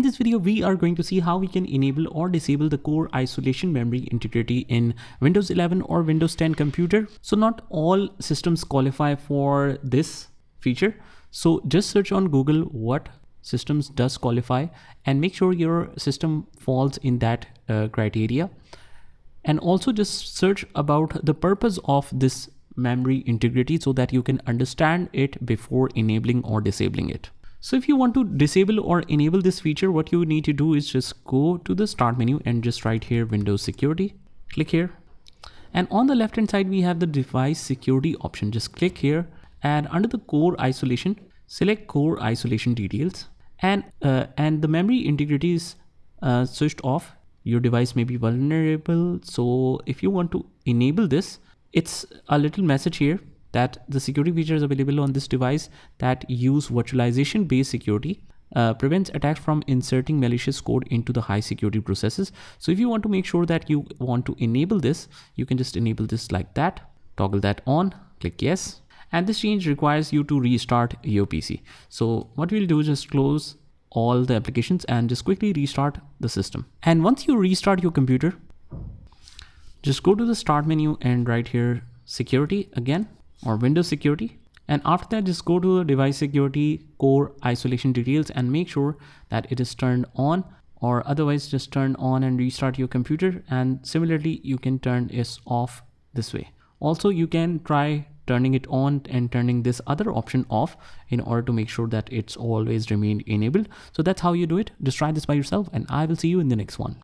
this video, we are going to see how we can enable or disable the core isolation memory integrity in Windows 11 or Windows 10 computer. So not all systems qualify for this feature. So just search on Google what systems does qualify and make sure your system falls in that criteria. And also just search about the purpose of this memory integrity so that you can understand it before enabling or disabling it. So if you want to disable or enable this feature, what you need to do is just go to the start menu and just write here Windows Security. Click here. And on the left hand side, we have the device security option. Just click here, and under the core isolation, select core isolation details. And the memory integrity is switched off. Your device may be vulnerable. So if you want to enable this, it's a little message here that the security features available on this device that use virtualization based security prevents attacks from inserting malicious code into the high security processes. So if you want to make sure that you want to enable this, you can just enable this like that, toggle that on, click yes. And this change requires you to restart your PC. So what we'll do is just close all the applications and just quickly restart the system. And once you restart your computer, just go to the start menu and write here security again, or Windows Security. And after that, just go to the device security core isolation details and make sure that it is turned on, or otherwise just turn on and restart your computer. And similarly, you can turn it off this way. Also, you can try turning it on and turning this other option off in order to make sure that it's always remained enabled. So that's how you do it. Just try this by yourself, and I will see you in the next one.